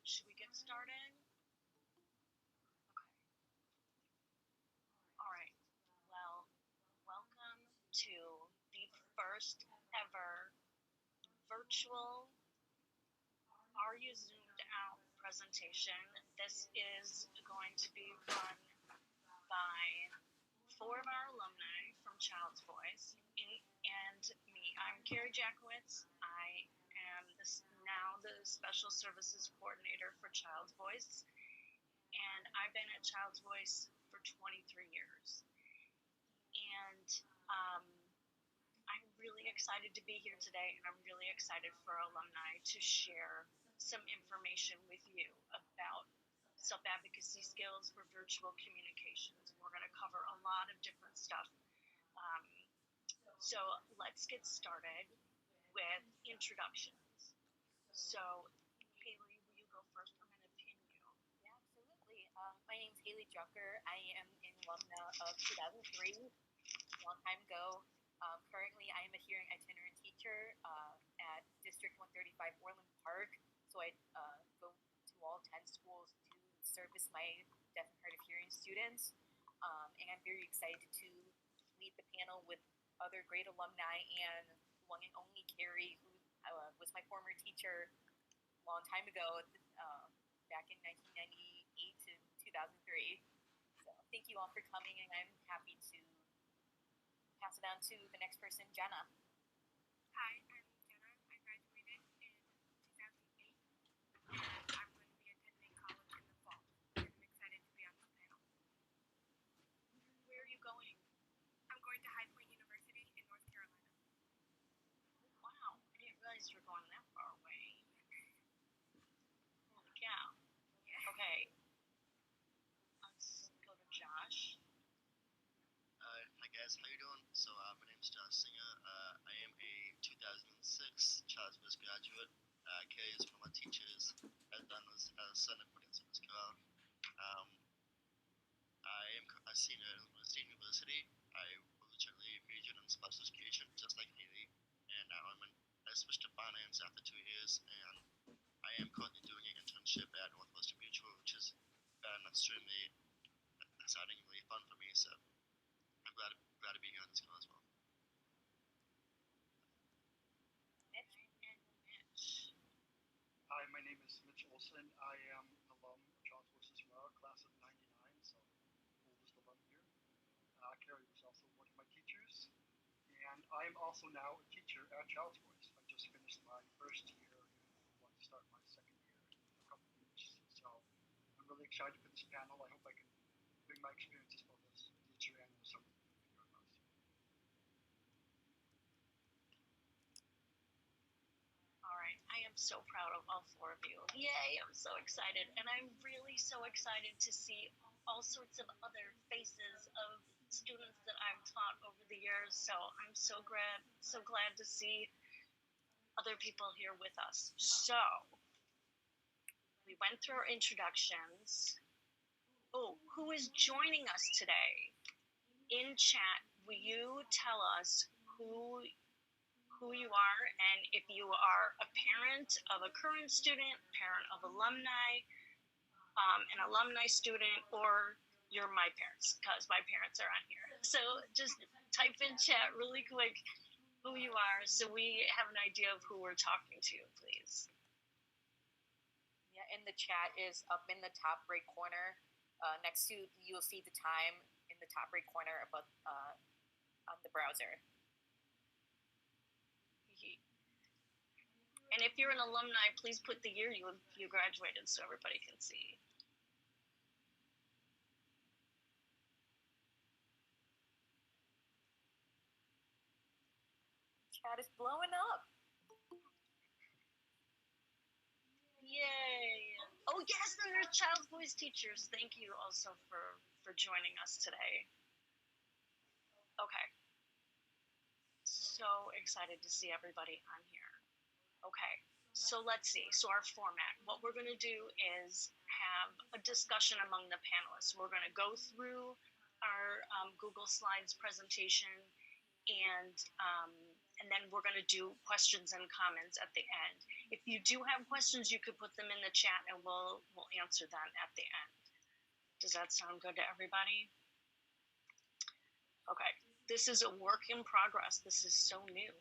Should we get started? Okay. All right. Well, welcome to the first ever virtual Are You Zoomed Out presentation. This is going to be run by 4 of our alumni from Child's Voice and me. I'm Carrie Jackiewicz. I am now the Special Services Coordinator for Child's Voice, and I've been at Child's Voice for 23 years. And I'm really excited to be here today, and I'm really excited for alumni to share some information with you about self-advocacy skills for virtual communications. We're going to cover a lot of different stuff. So let's get started with introductions. So, Haley, will you go first? I'm going to pin you. Yeah, absolutely. My name is Haley Drucker. I am an alumna of 2003, a long time ago. Currently, I am a Hearing Itinerant Teacher at District 135 Orland Park. So I go to all 10 schools to service my deaf and hard of hearing students. And I'm very excited to lead the panel with other great alumni and one and only Carrie, who was my former teacher a long time ago, back in 1998 to 2003. So thank you all for coming, and I'm happy to pass it on to the next person, Jenna. Hi, I'm Jenna. I graduated in 2008, and I'm going to be attending college in the fall. I'm excited to be on this panel. Where are you going? I'm going to High Point University in North Carolina. Wow, I didn't realize you were going that far away. Holy cow. Yeah. Okay, let's go to Josh. Hi guys, how you doing? So my name is Josh Singer. I am a 2006 Child's Voice graduate. Carrie is one of my teachers. I've done this as a according to this girl. I am a senior at Alumni University. I originally majored in special education, just like Haley, and now I switched to finance after 2 years, and I am currently doing an internship at Northwestern Mutual, which has been extremely exciting and really fun for me. So I'm glad to be here on this call as well. Mitch and Mitch. Hi, my name is Mitch Olson. I am an alum of Child's Voice as well, class of '99, so oldest alum here. Carrie was also one of my teachers, and I am also now a teacher at Child's Voice. I just finished my first year and want to start my second year in a couple of weeks. So I'm really excited for this panel. I hope I can bring my experiences both as a teacher and as someone. All right, I am so proud of all 4 of you. Yay, I'm so excited. And I'm really so excited to see all sorts of other faces of students that I've taught over the years. So I'm so glad to see other people here with us. So we went through our introductions. Oh, who is joining us today? In chat, will you tell us who you are, and if you are a parent of a current student, parent of alumni, an alumni student, or you're my parents, because my parents are on here. So just type in chat really quick who you are so we have an idea of who we're talking to, please. Yeah, and the chat is up in the top right corner. Next to, you'll see the time in the top right corner above on the browser. And if you're an alumni, please put the year you graduated so everybody can see. Chat is blowing up. Yay! Oh yes, and there's Child's Voice teachers. Thank you also for joining us today. Okay. So excited to see everybody on here. Okay, so let's see. So our format, what we're going to do is have a discussion among the panelists. We're going to go through our Google Slides presentation and And then we're going to do questions and comments at the end. If you do have questions, you could put them in the chat and we'll answer them at the end. Does that sound good to everybody? Okay, this is a work in progress. This is so new.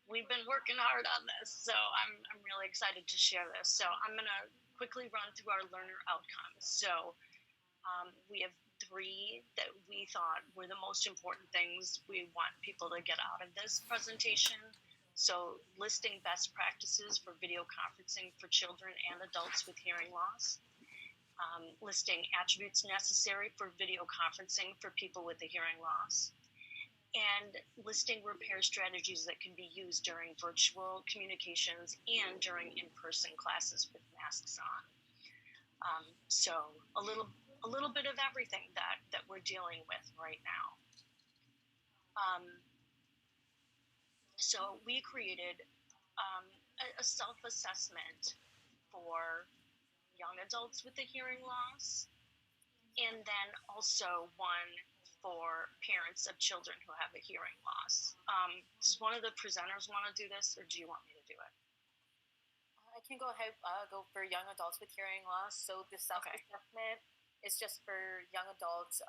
We've been working hard on this, so I'm really excited to share this. So I'm going to quickly run through our learner outcomes. So we have 3 that we thought were the most important things we want people to get out of this presentation. So listing best practices for video conferencing for children and adults with hearing loss. Listing attributes necessary for video conferencing for people with a hearing loss. And listing repair strategies that can be used during virtual communications and during in-person classes with masks on. So a little bit of everything that we're dealing with right now. So we created a self-assessment for young adults with a hearing loss, and then also one for parents of children who have a hearing loss. Does one of the presenters want to do this, or do you want me to do it? I can go ahead, go for young adults with hearing loss. So the self-assessment is just for young adults,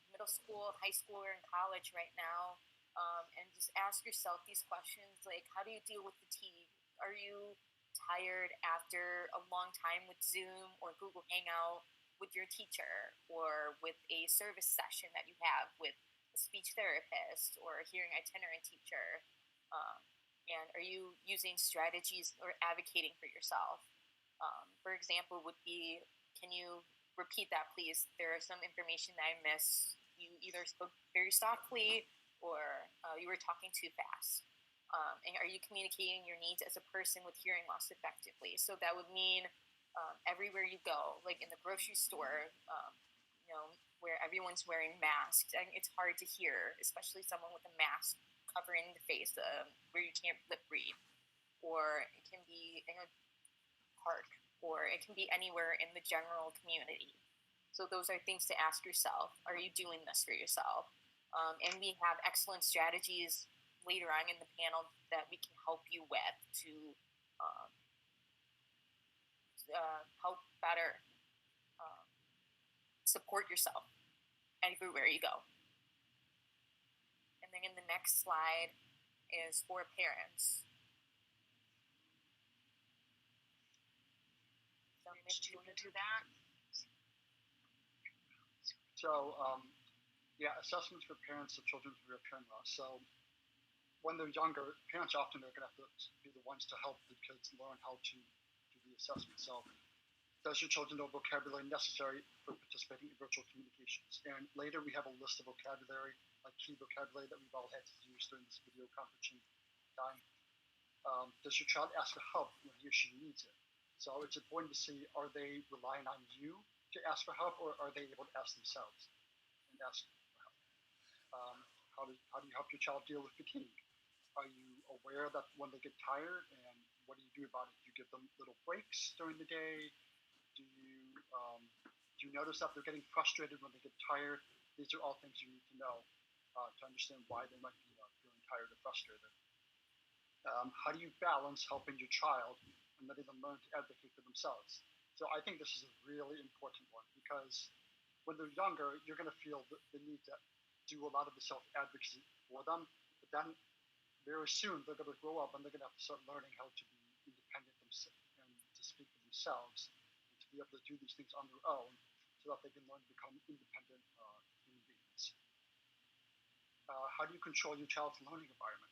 middle school, high school, or in college right now. And just ask yourself these questions, like, how do you deal with fatigue? Are you tired after a long time with Zoom or Google Hangout with your teacher, or with a service session that you have with a speech therapist or a hearing itinerant teacher? And are you using strategies or advocating for yourself? For example, would be, can you repeat that, please? There are some information that I missed. You either spoke very softly or you were talking too fast. And are you communicating your needs as a person with hearing loss effectively? So that would mean everywhere you go, like in the grocery store, where everyone's wearing masks, and it's hard to hear, especially someone with a mask covering the face, where you can't lip read. Or it can be in a park, or it can be anywhere in the general community. So those are things to ask yourself. Are you doing this for yourself? And we have excellent strategies later on in the panel that we can help you with to help better support yourself everywhere you go. And then in the next slide is for parents. So Mitch, do you want to do that? So, assessments for parents of children with hearing loss. So when they're younger, parents often are going to have to be the ones to help the kids learn how to do the assessment. So does your children know vocabulary necessary for participating in virtual communications? And later we have a list of vocabulary, like key vocabulary that we've all had to use during this video conferencing time. Does your child ask for help when he or she needs it? So it's important to see, are they relying on you to ask for help, or are they able to ask themselves and ask for help? How do you help your child deal with fatigue? Are you aware that when they get tired, and what do you do about it? Do you give them little breaks during the day? Do you notice that they're getting frustrated when they get tired? These are all things you need to know to understand why they might be feeling tired or frustrated. How do you balance helping your child and letting them learn to advocate for themselves? So I think this is a really important one, because when they're younger, you're going to feel the need to do a lot of the self-advocacy for them, but then very soon they're going to grow up and they're going to have to start learning how to be independent and to speak for themselves, and to be able to do these things on their own so that they can learn to become independent human beings. How do you control your child's learning environment?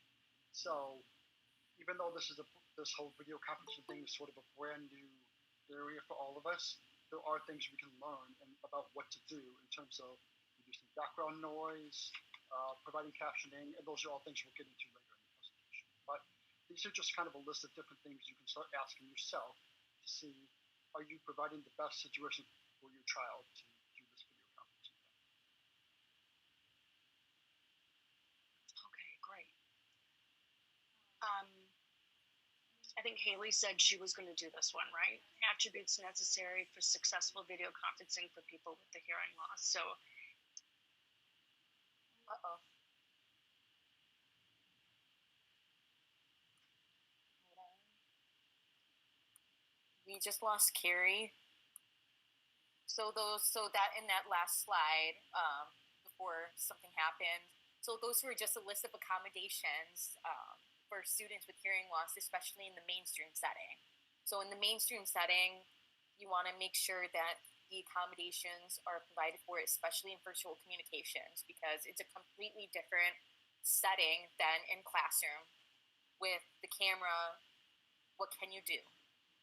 So even though this whole video conferencing thing is sort of a brand new area for all of us, there are things we can learn about what to do in terms of reducing background noise, providing captioning, and those are all things we'll get into later in the presentation. But these are just kind of a list of different things you can start asking yourself to see, are you providing the best situation for your child to do this video conferencing thing? Okay, great. I think Haley said she was going to do this one, right? Attributes necessary for successful video conferencing for people with the hearing loss. So, we just lost Carrie. So that in that last slide, before something happened, so those were just a list of accommodations for students with hearing loss, especially in the mainstream setting. So in the mainstream setting, you want to make sure that the accommodations are provided for, especially in virtual communications, because it's a completely different setting than in classroom. With the camera, what can you do?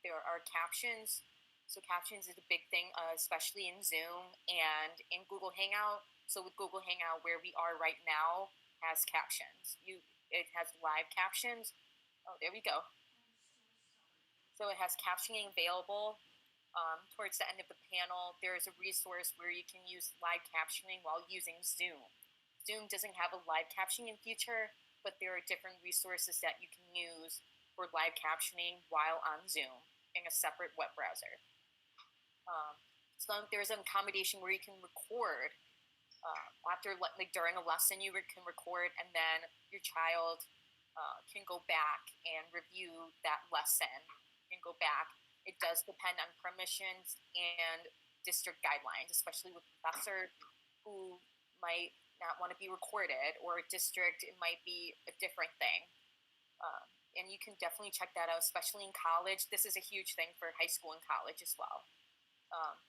There are captions. So captions is a big thing, especially in Zoom and in Google Hangout. So with Google Hangout, where we are right now, has captions. It has live captions. Oh, there we go. So it has captioning available. Towards the end of the panel, there is a resource where you can use live captioning while using Zoom. Zoom doesn't have a live captioning feature, but there are different resources that you can use for live captioning while on Zoom in a separate web browser. So there's an accommodation where you can record after, like during a lesson, you can record, and then your child can go back and review that lesson and go back. It does depend on permissions and district guidelines, especially with professors who might not want to be recorded, or a district, it might be a different thing. And you can definitely check that out, especially in college. This is a huge thing for high school and college as well.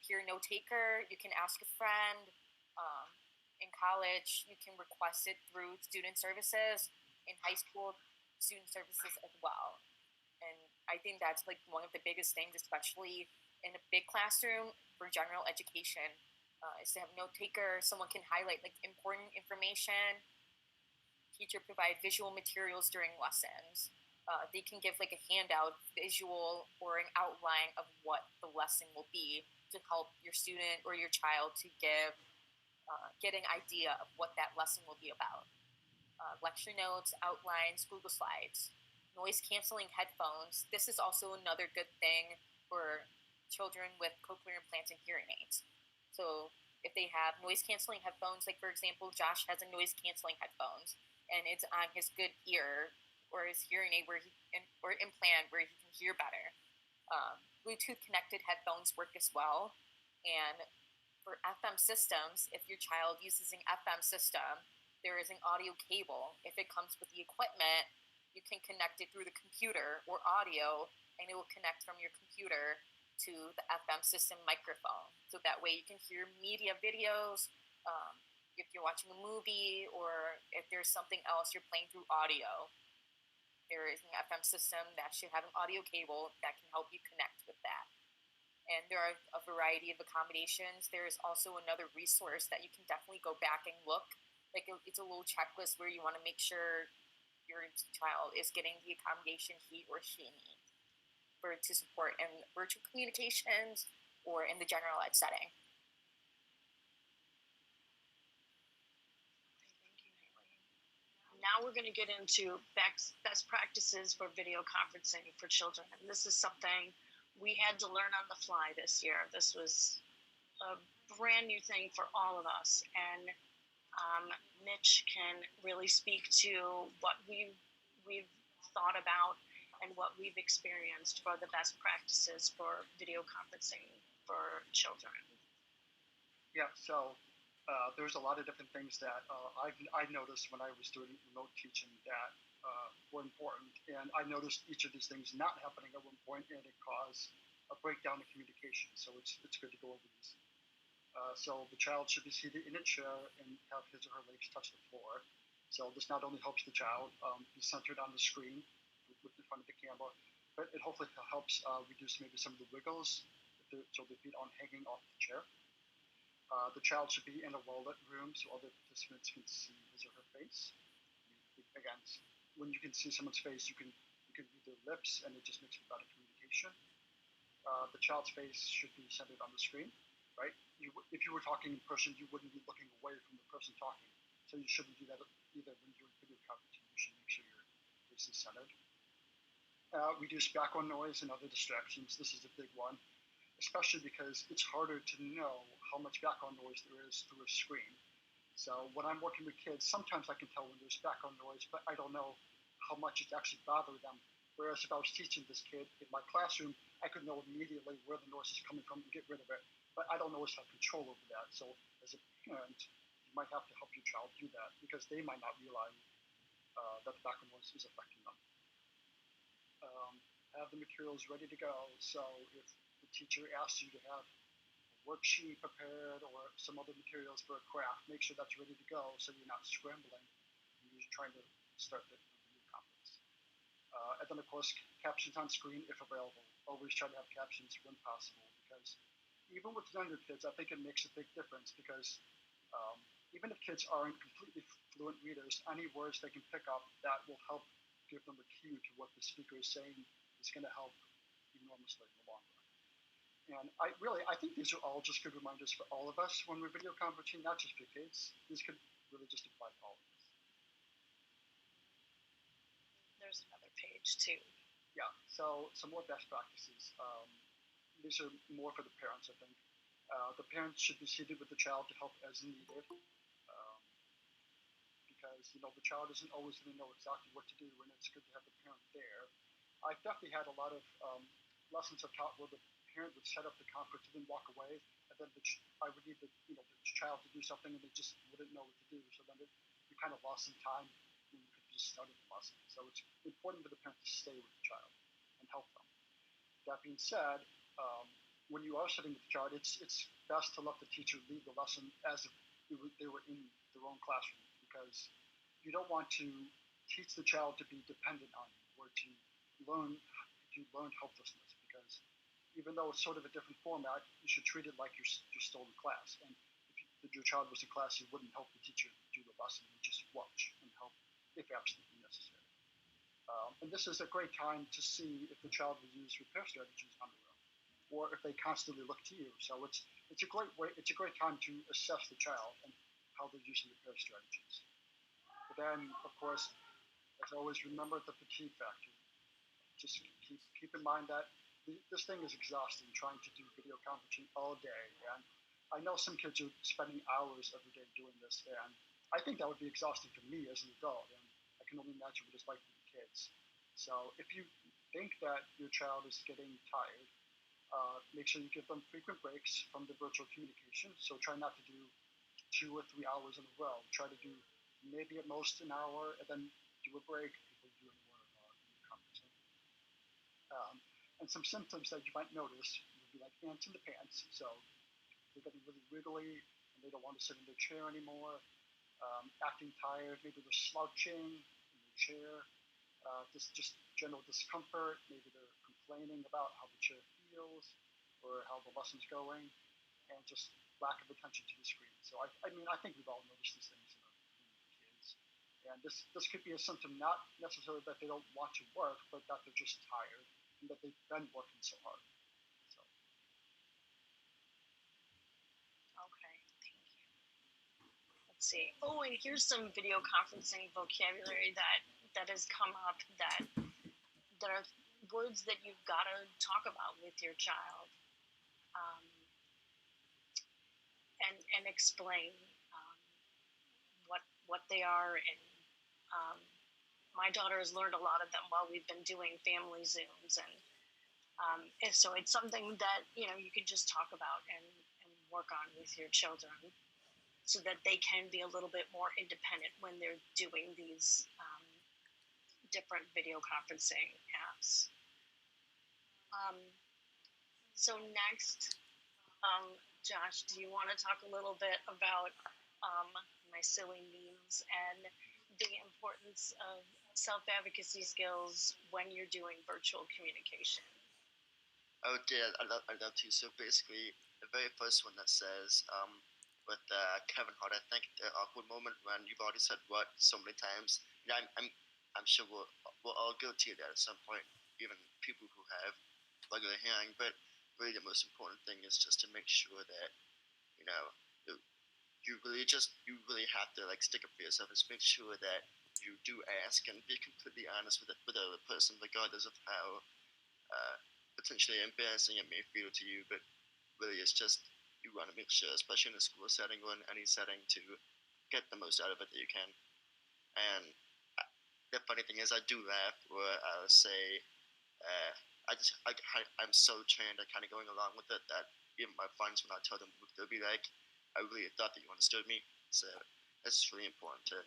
Peer note taker, you can ask a friend. In college, you can request it through student services. In high school, student services as well. And I think that's like one of the biggest things, especially in a big classroom for general education, is to have note taker. Someone can highlight like important information. Teacher provide visual materials during lessons. They can give like a handout, visual, or an outline of what the lesson will be to help your student or your child to get an idea of what that lesson will be about. Lecture notes, outlines, Google Slides. Noise canceling headphones. This is also another good thing for children with cochlear implants and hearing aids. So if they have noise canceling headphones, like for example, Josh has a noise canceling headphones, and it's on his good ear or his hearing aid or implant where he can hear better. Bluetooth connected headphones work as well. And for FM systems, if your child uses an FM system, there is an audio cable. If it comes with the equipment, you can connect it through the computer or audio, and it will connect from your computer to the FM system microphone. So that way you can hear media videos, if you're watching a movie, or if there's something else you're playing through audio. There is an FM system that should have an audio cable that can help you connect with that. And there are a variety of accommodations. There is also another resource that you can definitely go back and look. Like it's a little checklist where you want to make sure your child is getting the accommodation he or she needs to support in virtual communications or in the general ed setting. Now we're going to get into best practices for video conferencing for children. And this is something we had to learn on the fly this year. This was a brand new thing for all of us. And Mitch can really speak to what we've thought about and what we've experienced for the best practices for video conferencing for children. Yeah, so there's a lot of different things that I've noticed when I was doing remote teaching that were important, and I noticed each of these things not happening at one point, and it caused a breakdown in communication. So it's good to go over these. So the child should be seated in a chair and have his or her legs touch the floor. So this not only helps the child be centered on the screen with in front of the camera, but it hopefully helps reduce maybe some of the wiggles so the feet aren't hanging off the chair. The child should be in a well-lit room so other participants can see his or her face. Again, when you can see someone's face, you can read their lips, and it just makes for better communication. The child's face should be centered on the screen, right? If you were talking in person, you wouldn't be looking away from the person talking. So you shouldn't do that either when you're video conferencing. You should make sure your face is centered. Reduce background noise and other distractions. This is a big one, especially because it's harder to know how much background noise there is through a screen. So when I'm working with kids, sometimes I can tell when there's background noise, but I don't know how much it's actually bothering them. Whereas if I was teaching this kid in my classroom, I could know immediately where the noise is coming from and get rid of it. But I don't always have control over that. So as a parent, you might have to help your child do that because they might not realize that the background noise is affecting them. Have the materials ready to go. So if the teacher asks you to have a worksheet prepared or some other materials for a craft, make sure that's ready to go so you're not scrambling and you're trying to start the video conference. And then, of course, captions on screen if available. Always try to have captions when possible because even with younger kids, I think it makes a big difference because even if kids aren't completely fluent readers, any words they can pick up that will help give them a cue to what the speaker is saying is going to help enormously in the long run. And I think these are all just good reminders for all of us when we're video conferencing, not just for kids. These could really just apply to all of us. There's another page too. Yeah, so some more best practices. These are more for the parents, I think. The parents should be seated with the child to help as needed. Because the child isn't always going to know exactly what to do, and it's good to have the parent there. I've definitely had a lot of lessons I've taught where the parent would set up the conference and then walk away, and then I would need the child to do something, and they just wouldn't know what to do. So then we kind of lost some time when you could just started the lesson. So it's important for the parent to stay with the child and help them. That being said, when you are sitting with the child, it's best to let the teacher lead the lesson as if they were in their own classroom, because you don't want to teach the child to be dependent on you or to learn helplessness, because even though it's sort of a different format, you should treat it like you're still in class. And if your child was in class, you wouldn't help the teacher do the lesson. You just watch and help if absolutely necessary. And this is a great time to see if the child will use repair strategies on their own, or if they constantly look to you. So it's a great time to assess the child and how they're using repair strategies. But then, of course, as always, remember the fatigue factor. Just keep in mind that this thing is exhausting, trying to do video conferencing all day. And I know some kids are spending hours every day doing this, and I think that would be exhausting for me as an adult, and I can only imagine what it's like for the kids. So if you think that your child is getting tired, make sure you give them frequent breaks from the virtual communication. So try not to do 2 or 3 hours in a row. Try to do maybe at most an hour, and then do a break before you do any more conferencing. And some symptoms that you might notice would be like ants in the pants. So they're getting really wiggly and they don't want to sit in their chair anymore. Acting tired, maybe they're slouching in their chair. Just general discomfort. Maybe they're complaining about how the chair feels or how the lesson's going, and just lack of attention to the screen. So I think we've all noticed these things in kids. And this could be a symptom not necessarily that they don't want to work, but that they're just tired and that they've been working so hard. So. Okay, thank you. Let's see. Oh, and here's some video conferencing vocabulary that has come up that are words that you've got to talk about with your child, and explain what they are. And my daughter has learned a lot of them while we've been doing family Zooms, and so it's something that you can just talk about and work on with your children, so that they can be a little bit more independent when they're doing these different video conferencing apps. So next, Josh, do you want to talk a little bit about my silly memes and the importance of self-advocacy skills when you're doing virtual communication? Oh, yeah, I'd love to. So basically, the very first one that says, with Kevin Hart, I think the awkward moment when you've already said what so many times. I'm sure we're all guilty of that at some point, even people who have regular hearing. But really, the most important thing is just to make sure that you really have to stick up for yourself. Just make sure that you do ask and be completely honest with the other person, regardless of how potentially embarrassing it may feel to you. But really, it's just you want to make sure, especially in a school setting or in any setting, to get the most out of it that you can. And the funny thing is, I do laugh, or I'll say, I'm so trained at kind of going along with it that even my friends, when I tell them, they'll be like, I really thought that you understood me. So it's really important to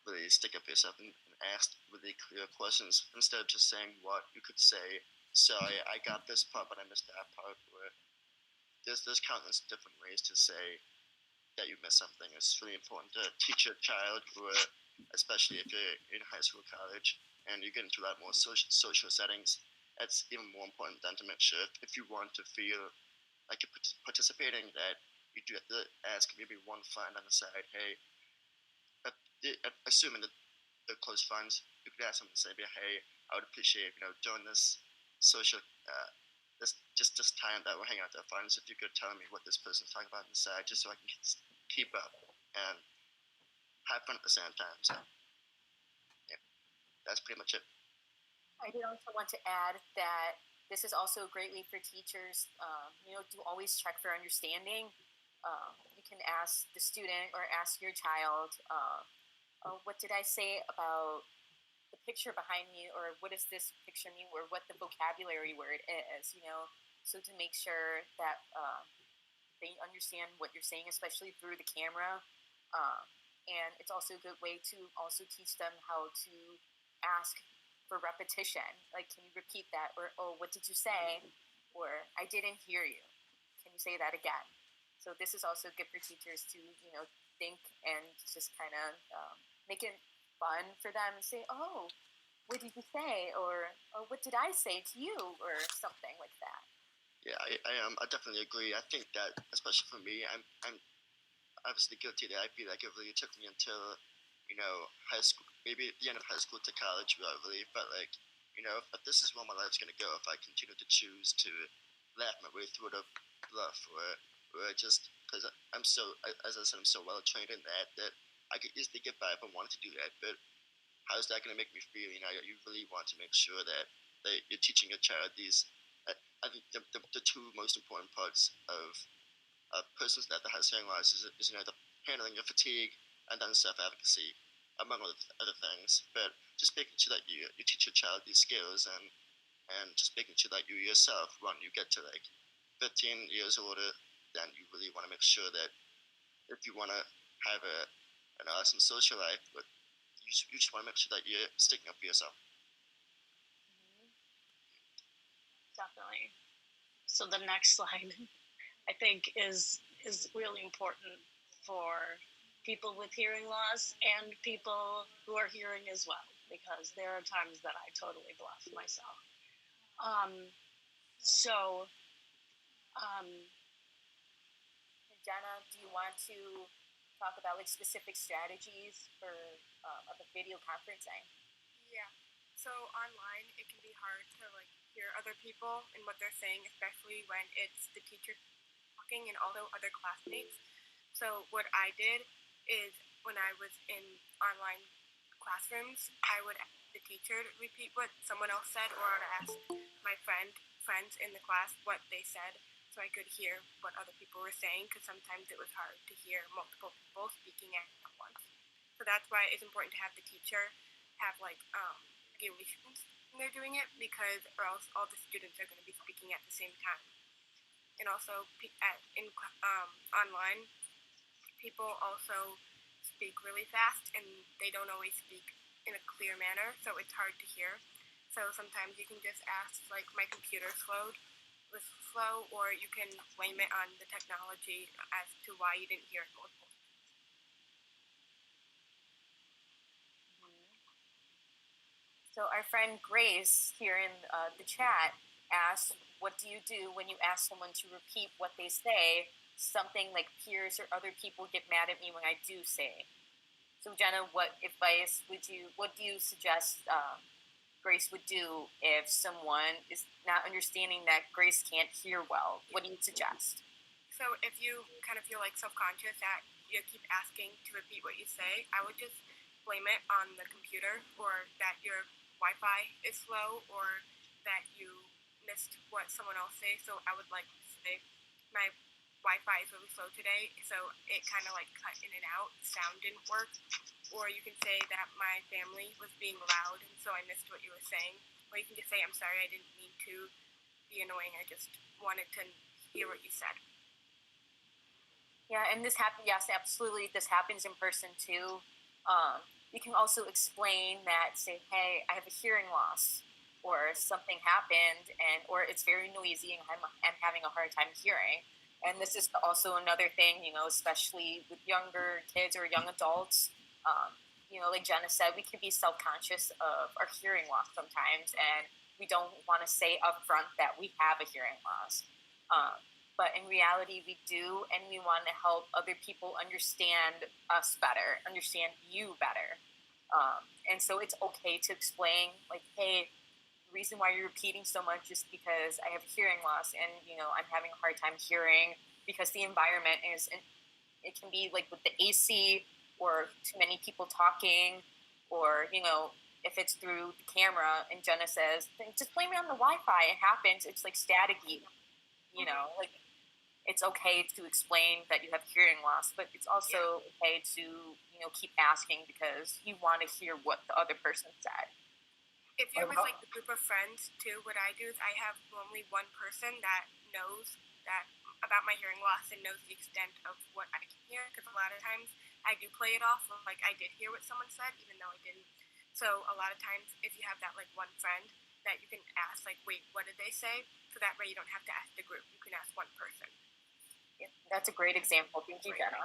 really stick up for yourself and ask really clear questions instead of just saying what you could say. Sorry, I got this part, but I missed that part. Or there's countless different ways to say that you missed something. It's really important to teach your child, or especially if you're in high school, college, and you get into a lot more social settings. It's even more important than to make sure if you want to feel like you're participating, that you do have to ask maybe one friend on the side, hey, assuming that they're close friends, you could ask them to say, hey, I would appreciate, during this social, this time that we're hanging out with our friends, if you could tell me what this person's talking about inside, just so I can keep up and have fun at the same time. So, yeah, that's pretty much it. I did also want to add that this is also greatly for teachers, to always check for understanding. You can ask the student or ask your child, what did I say about the picture behind me, or what does this picture mean, or what the vocabulary word is, so to make sure that they understand what you're saying, especially through the camera. And it's also a good way to also teach them how to ask for repetition. Like, can you repeat that? Or, oh, what did you say? Or, I didn't hear you. Can you say that again? So this is also good for teachers to, think and just kind of make it fun for them and say, oh, what did you say? Or, oh, what did I say to you? Or something like that. Yeah, I definitely agree. I think that, especially for me, I'm obviously guilty that I feel like it really took me until, high school, maybe at the end of high school to college, where I really felt like, if this is where my life's going to go, if I continue to choose to laugh my way through the bluff, or just, because as I said, I'm so well trained in that I could easily get by if I wanted to do that, but how is that going to make me feel? You really want to make sure that you're teaching your child these, I think the two most important parts of a person's that has hearing loss is the handling of fatigue and then self-advocacy, among other things. But just making sure that you teach your child these skills, and just making sure that you yourself, when you get to like 15 years older, then you really want to make sure that if you want to have an awesome social life, but you just want to make sure that you're sticking up for yourself. Definitely. So the next slide, I think, is really important for people with hearing loss and people who are hearing as well, because there are times that I totally bluff myself. Jenna, do you want to talk about like specific strategies for a video conferencing? Yeah. So online, it can be hard to like hear other people and what they're saying, especially when it's the teacher talking and also other classmates. So what I did is when I was in online classrooms, I would ask the teacher to repeat what someone else said, or I would ask my friends in the class what they said, so I could hear what other people were saying, because sometimes it was hard to hear multiple people speaking at once. So that's why it's important to have the teacher have like regulations when they're doing it, because or else all the students are going to be speaking at the same time. And also online, people also speak really fast and they don't always speak in a clear manner, so it's hard to hear. So sometimes you can just ask, like, my computer was slow, or you can blame it on the technology as to why you didn't hear it multiple. So our friend Grace here in the chat asked, what do you do when you ask someone to repeat what they say? Something like peers or other people get mad at me when I do say. So Jenna, what do you suggest Grace would do if someone is not understanding that Grace can't hear well? What do you suggest? So if you kind of feel like self-conscious that you keep asking to repeat what you say, I would just blame it on the computer, or that your Wi-Fi is slow, or that you missed what someone else said. So I would like say, my Wi-Fi is really slow today, so it kind of like cut in and out, sound didn't work. Or you can say that my family was being loud, and so I missed what you were saying. or you can just say, I'm sorry, I didn't mean to be annoying. I just wanted to hear what you said. Yeah, and this happens, yes, absolutely. This happens in person too. You can also explain that, say, hey, I have a hearing loss, or something happened, or it's very noisy and I'm having a hard time hearing. And this is also another thing, especially with younger kids or young adults. Like Jenna said, we can be self-conscious of our hearing loss sometimes, and we don't want to say upfront that we have a hearing loss. But in reality, we do, and we want to help other people understand us better, understand you better. And so it's okay to explain, like, hey, the reason why you're repeating so much is because I have hearing loss, and, I'm having a hard time hearing because the environment it can be like with the AC, or too many people talking, or, if it's through the camera, and Jenna says, just blame it on the Wi-Fi. It happens. It's like staticky, like, it's okay to explain that you have hearing loss, but it's also okay to, keep asking because you want to hear what the other person said. If you're with like the group of friends too, what I do is I have only one person that knows that about my hearing loss and knows the extent of what I can hear, because a lot of times I do play it off like I did hear what someone said even though I didn't. So a lot of times if you have that like one friend that you can ask, like, wait, what did they say? So that way you don't have to ask the group, you can ask one person. Yeah, that's a great example. Thank you, Jenna.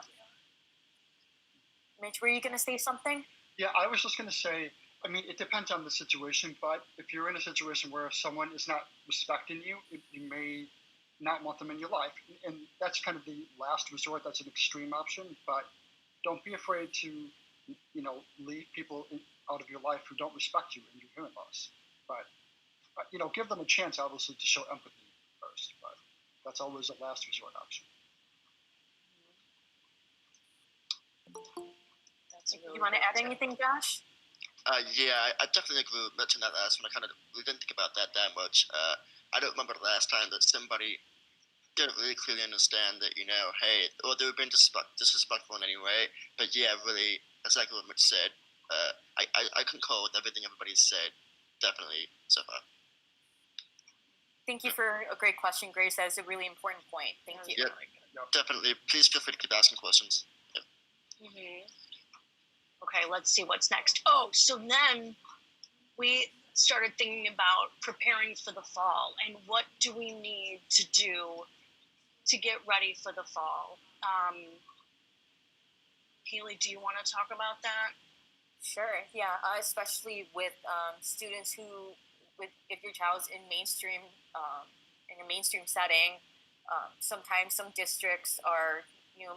Mitch, were you going to say something? Yeah, I was just going to say, I mean, it depends on the situation, but if you're in a situation where someone is not respecting you, you may not want them in your life. And that's kind of the last resort. That's an extreme option, but don't be afraid to, leave people out of your life who don't respect you and your hearing loss. But, give them a chance, obviously, to show empathy first, but that's always a last resort option. You want to add anything, Josh? Yeah, I definitely agree with Mitch on that last one. I kind of really didn't think about that much. I don't remember the last time that somebody didn't really clearly understand that, hey, or they were being disrespectful in any way. But yeah, really, exactly what Mitch said. I concur with everything everybody's said, definitely, so far. Thank you for a great question, Grace. That's a really important point. Thank you. Yep, definitely. Please feel free to keep asking questions. Yep. Mm-hmm. Okay, let's see what's next. Oh, so then we started thinking about preparing for the fall and what do we need to do to get ready for the fall. Haley, do you want to talk about that? Sure, yeah, especially with students if your child's in in a mainstream setting, sometimes some districts are,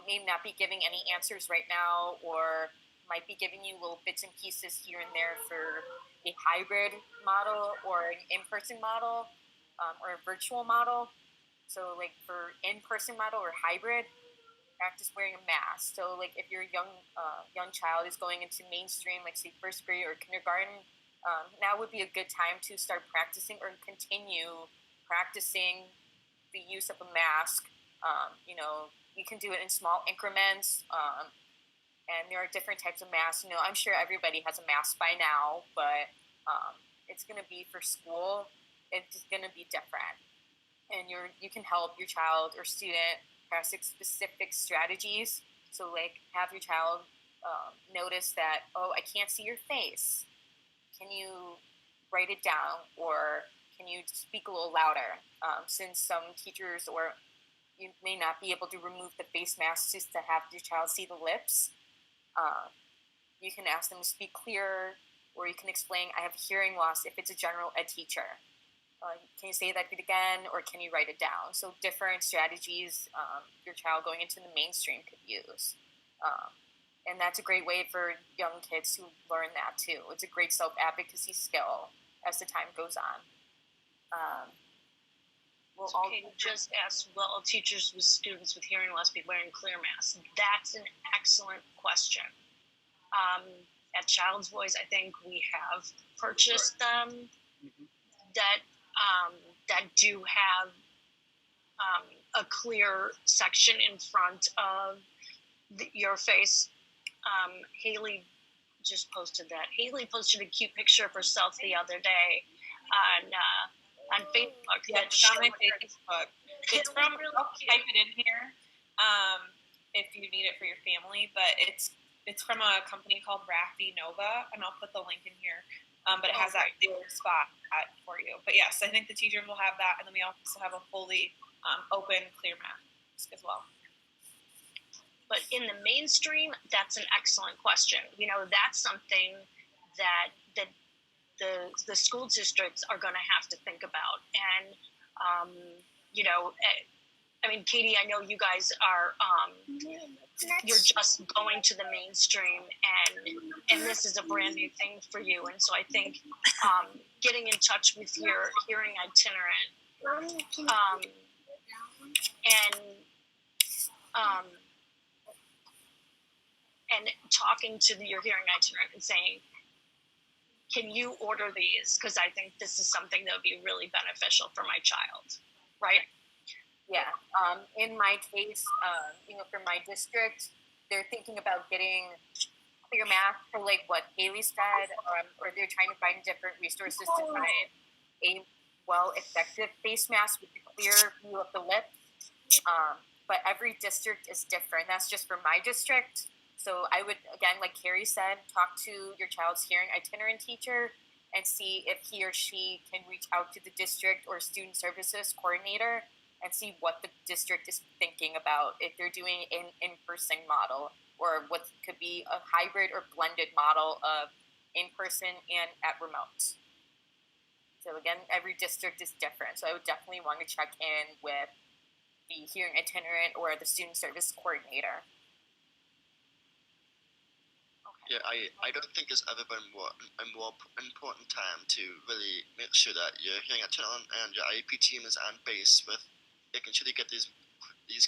may not be giving any answers right now, or might be giving you little bits and pieces here and there for a hybrid model or an in-person model, or a virtual model. So like for in-person model or hybrid, practice wearing a mask. So like if your young child is going into mainstream, like say first grade or kindergarten, now would be a good time to start practicing or continue practicing the use of a mask. You can do it in small increments. And there are different types of masks. I'm sure everybody has a mask by now, but it's going to be for school. It's going to be different. And you can help your child or student practice specific strategies. So, like, have your child notice that, oh, I can't see your face. Can you write it down? Or can you speak a little louder? Since some teachers you may not be able to remove the face mask just to have your child see the lips. You can ask them to speak clearer, or you can explain, I have hearing loss if it's a general ed teacher. Can you say that again, or can you write it down? So different strategies your child going into the mainstream could use. And that's a great way for young kids to learn that too. It's a great self-advocacy skill as the time goes on. Well, okay, just ask, will teachers with students with hearing loss be wearing clear masks? That's an excellent question. At Child's Voice, I think we have purchased them that do have a clear section in front of your face. Haley just posted that. Haley posted a cute picture of herself the other day. on Facebook. Yeah, it's on my Facebook. It's from, I'll type it in here if you need it for your family, but it's from a company called Raffi Nova, and I'll put the link in here. But it has that clear spot for you. But yes, I think the teachers will have that, and then we also have a fully open clear mask as well. But in the mainstream, that's an excellent question. That's something that the school districts are going to have to think about. And, Katie, I know you guys are, you're just going to the mainstream, and this is a brand new thing for you. And so I think getting in touch with your hearing itinerant and talking to your hearing itinerant and saying, can you order these? Because I think this is something that would be really beneficial for my child, right? Yeah. In my case, for my district, they're thinking about getting clear math for like what Haley said, or they're trying to find different resources to find a effective face mask with a clear view of the lip. But every district is different. That's just for my district. So I would, again, like Carrie said, talk to your child's hearing itinerant teacher and see if he or she can reach out to the district or student services coordinator and see what the district is thinking about, if they're doing an in-person model or what could be a hybrid or blended model of in-person and at remote. So again, every district is different. So I would definitely want to check in with the hearing itinerant or the student service coordinator. Yeah, I don't think there's ever been a more important time to really make sure that your hearing itinerant and your IEP team is on base with making sure they get these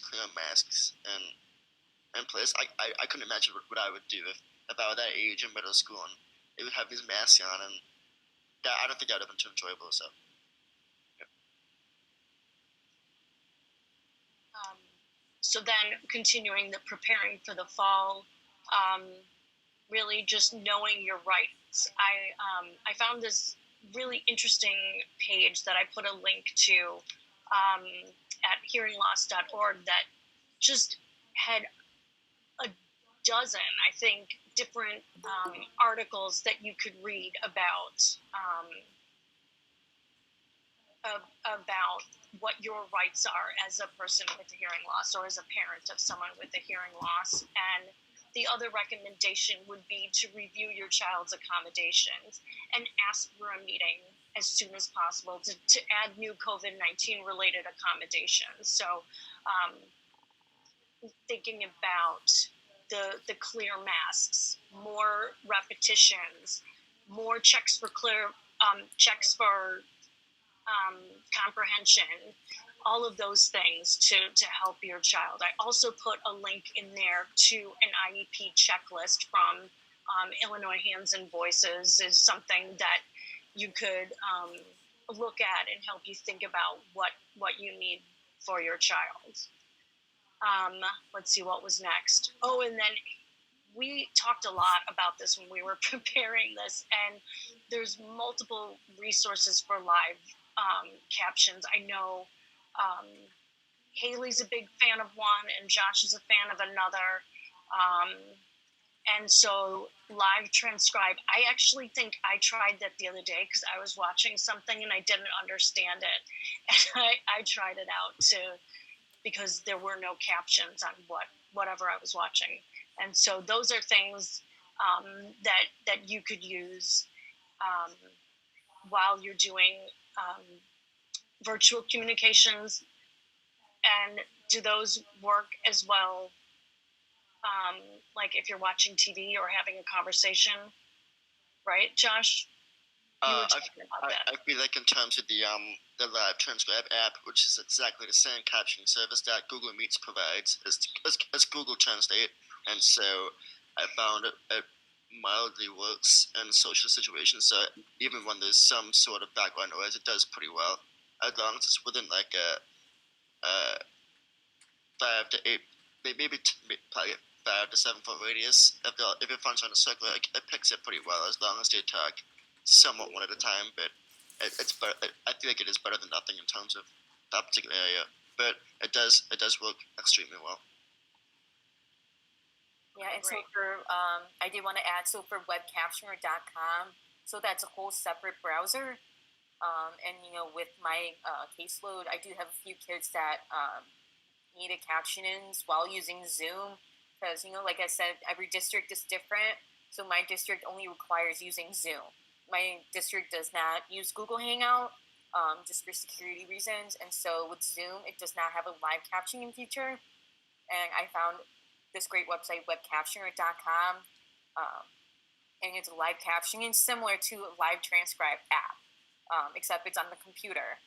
clear masks in place. I couldn't imagine what I would do if I was that age in middle school and they would have these masks on, and I don't think that would have been too enjoyable. So. Yeah. So then, continuing the preparing for the fall. Really just knowing your rights. I found this really interesting page that I put a link to at hearingloss.org that just had a dozen, I think, different articles that you could read about what your rights are as a person with a hearing loss or as a parent of someone with a hearing loss. And the other recommendation would be to review your child's accommodations and ask for a meeting as soon as possible to add new COVID-19 related accommodations. So thinking about the clear masks, more repetitions, more checks for comprehension, all of those things to help your child. I also put a link in there to an IEP checklist from Illinois Hands and Voices. Is something that you could look at and help you think about what you need for your child. Let's see what was next. Oh, and then we talked a lot about this when we were preparing this, and there's multiple resources for live captions. I know Haley's a big fan of one and Josh is a fan of another. And so live transcribe, I actually think I tried that the other day because I was watching something and I didn't understand it. And I tried it out too because there were no captions on whatever I was watching. And so those are things that you could use while you're doing virtual communications. And do those work as well, like if you're watching TV or having a conversation, right, Josh? I feel like in terms of the live transcribe app, which is exactly the same captioning service that Google Meets provides as Google Translate, and so I found it mildly works in social situations. So even when there's some sort of background noise, it does pretty well, as long as it's within like a 5 to 8, maybe probably 5 to 7 foot radius. If it functions on a circle, it picks it pretty well as long as they talk somewhat one at a time. But it's better. I feel like it is better than nothing in terms of that particular area, but it does work extremely well. Yeah, and so for I did want to add, so for webcaptioner.com, so that's a whole separate browser. And with my caseload, I do have a few kids that needed captionings while using Zoom, because like I said, every district is different. So my district only requires using Zoom. My district does not use Google Hangout, just for security reasons. And so with Zoom, it does not have a live captioning feature. And I found this great website, webcaptioner.com, and it's live captioning similar to a live transcribe app, except it's on the computer.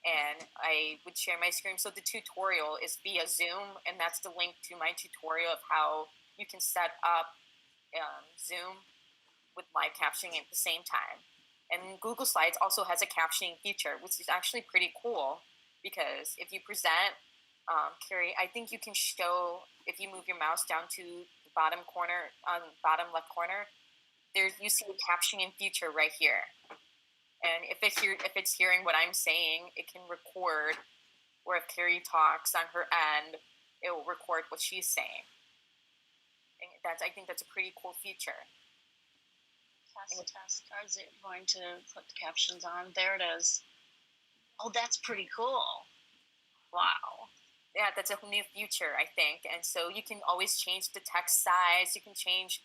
And I would share my screen. So the tutorial is via Zoom, and that's the link to my tutorial of how you can set up Zoom with live captioning at the same time. And Google Slides also has a captioning feature, which is actually pretty cool, because if you present, Carrie, I think you can show, if you move your mouse down to the bottom corner, bottom left corner, you see a captioning feature right here. And if it's hearing what I'm saying, it can record, or if Carrie talks on her end, it will record what she's saying. And I think that's a pretty cool feature. Test. Is it going to put the captions on? There it is. Oh, that's pretty cool. Wow. Yeah, that's a new feature, I think. And so you can always change the text size. You can change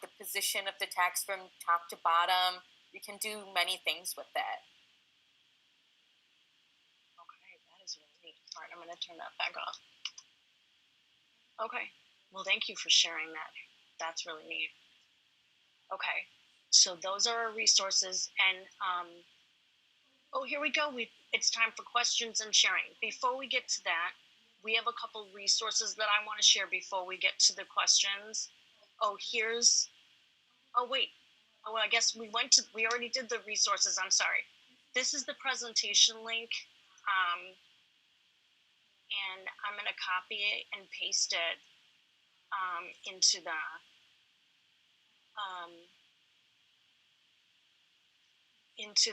the position of the text from top to bottom. You can do many things with that. Okay, that is really neat. All right, I'm going to turn that back off. Okay. Well, thank you for sharing that. That's really neat. Okay. So those are our resources, and here we go. It's time for questions and sharing. Before we get to that, we have a couple resources that I want to share before we get to the questions. I guess we already did the resources. I'm sorry. This is the presentation link, and I'm going to copy it and paste it into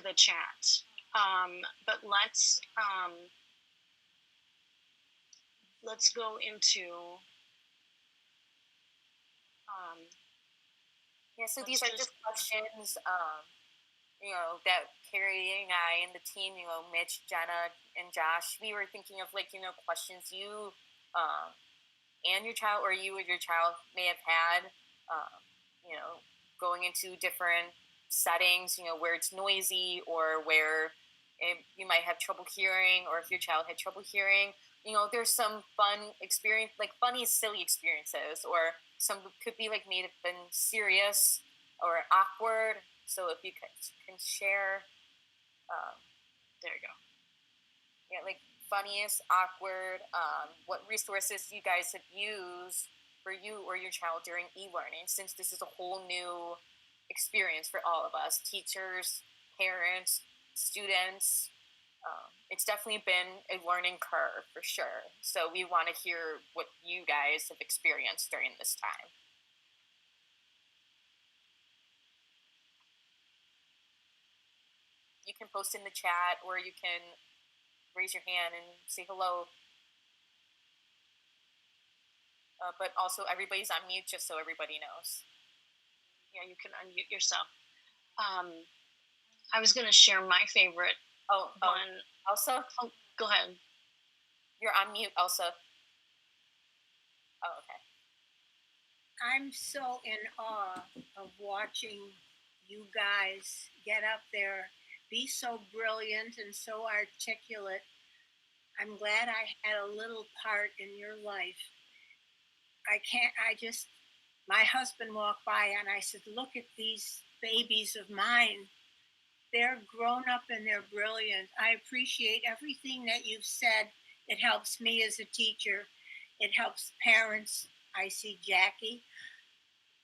the chat. But let's go into so these are just questions that Carrie and I and the team, Mitch, Jenna, and Josh, we were thinking of questions you and your child, or you and your child may have had, going into different settings, where it's noisy, or where you might have trouble hearing, or if your child had trouble hearing. There's some fun experience, like funny, silly experiences, or some could be may have been serious or awkward. So if you can share, there you go. Yeah, funniest, awkward, what resources you guys have used for you or your child during e-learning, since this is a whole new experience for all of us, teachers, parents, students. It's definitely been a learning curve for sure. So we want to hear what you guys have experienced during this time. You can post in the chat, or you can raise your hand and say hello. But also everybody's on mute, just so everybody knows. Yeah, you can unmute yourself. I was going to share my favorite one. Elsa? Oh, go ahead. You're on mute, Elsa. Oh, okay. I'm so in awe of watching you guys get up there, be so brilliant and so articulate. I'm glad I had a little part in your life. My husband walked by and I said, look at these babies of mine. They're grown up and they're brilliant. I appreciate everything that you've said. It helps me as a teacher. It helps parents. I see Jackie.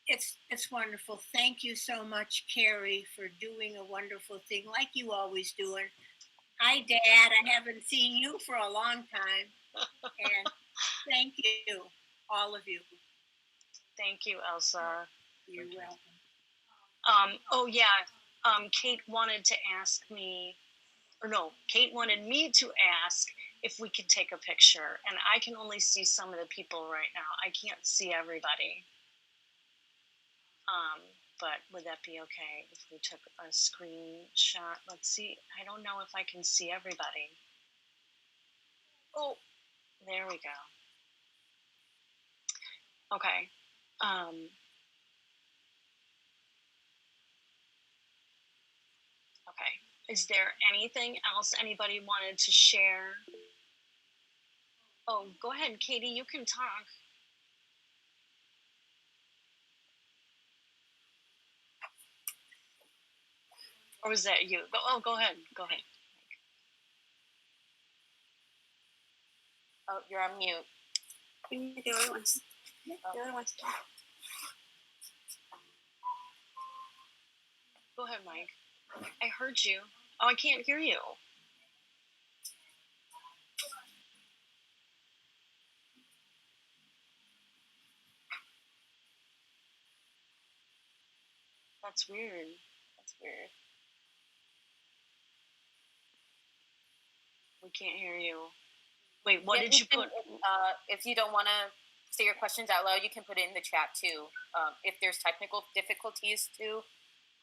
It's wonderful. Thank you so much, Carrie, for doing a wonderful thing like you always do. And hi, Dad. I haven't seen you for a long time. And thank you, all of you. Thank you, Elsa. You're welcome. Kate wanted to ask me or no, Kate wanted me to ask if we could take a picture, and I can only see some of the people right now. I can't see everybody. But would that be okay if we took a screenshot? Let's see. I don't know if I can see everybody. Oh, there we go. Okay. Okay. Is there anything else anybody wanted to share? Oh, go ahead, Katie. You can talk. Or was that you? Go ahead. Go ahead. Oh, you're on mute. The other ones. The other ones. Go ahead, Mike. I heard you. Oh, I can't hear you. That's weird. That's weird. We can't hear you. Wait, what did you put? If you don't want to say your questions out loud, you can put it in the chat too. If there's technical difficulties too,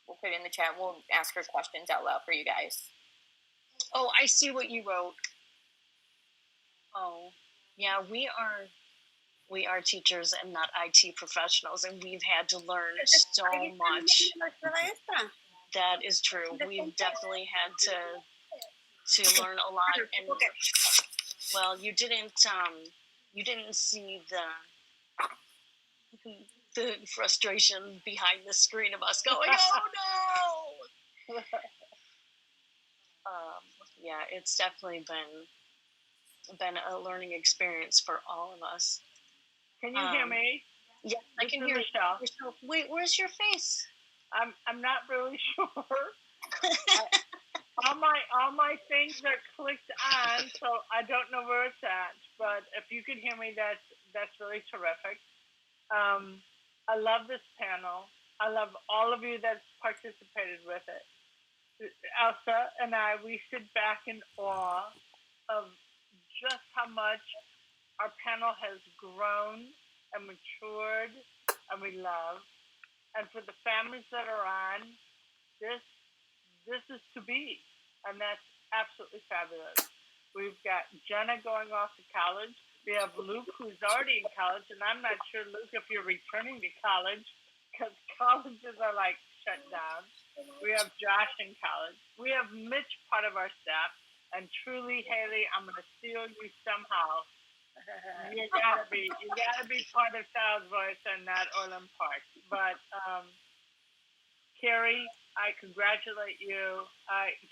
we'll put it in the chat. We'll ask her questions out loud for you guys. Oh, I see what you wrote. Oh, yeah, we are teachers and not IT professionals, and we've had to learn so much. That is true. We've definitely had to learn a lot. And well, you didn't see the frustration behind the screen of us going, oh no. Yeah, it's definitely been a learning experience for all of us. Can you hear me? Yeah, I can hear you. Wait, where's your face? I'm not really sure. all my things are clicked on, so I don't know where it's at. But if you can hear me, that's really terrific. I love this panel. I love all of you that participated with it. Elsa and I, we sit back in awe of just how much our panel has grown and matured, and we love. And for the families that are on, this is to be, and that's absolutely fabulous. We've got Jenna going off to college. We have Luke, who's already in college, and I'm not sure, Luke, if you're returning to college, because colleges are like shut down. We have Josh in college. We have Mitch, part of our staff, and truly, Haley, I'm going to steal you somehow. You gotta be part of Sal's Voice and not Orland Park. But Carrie, I congratulate you.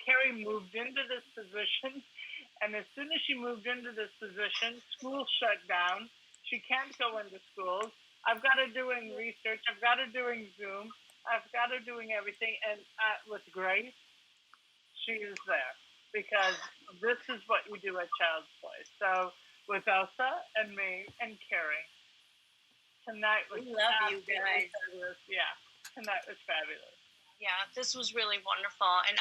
Carrie moved into this position, and as soon as she moved into this position, school shut down. She can't go into schools. I've got her doing research. I've got her doing Zoom. I've got her doing everything, and with Grace, she is there because this is what you do at Child's Voice. So with Elsa and me and Carrie, tonight was fabulous. Yeah, tonight was fabulous. Yeah, this was really wonderful, and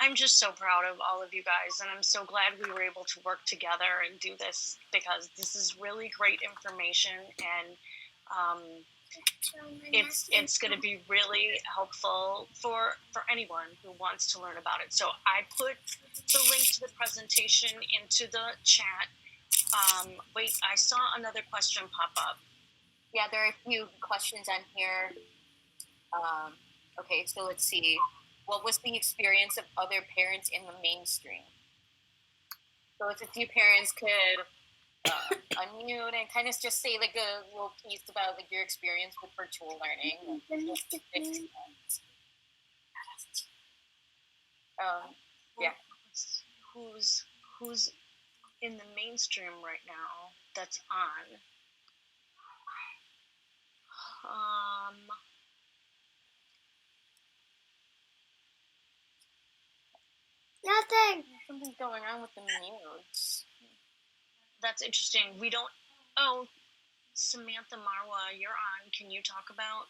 I'm just so proud of all of you guys, and I'm so glad we were able to work together and do this because this is really great information, and it's going to be really helpful for anyone who wants to learn about it. So I put the link to the presentation into the chat. Wait, I saw another question pop up. Yeah, there are a few questions on here. Okay, so let's see. What was the experience of other parents in the mainstream? So if a few parents could unmute and kind of just say like a little piece about like your experience with virtual learning. Yeah. Who's in the mainstream right now that's on? Nothing. Something's going on with the mutes. That's interesting. We don't. Oh, Samantha Marwa, you're on. Can you talk about,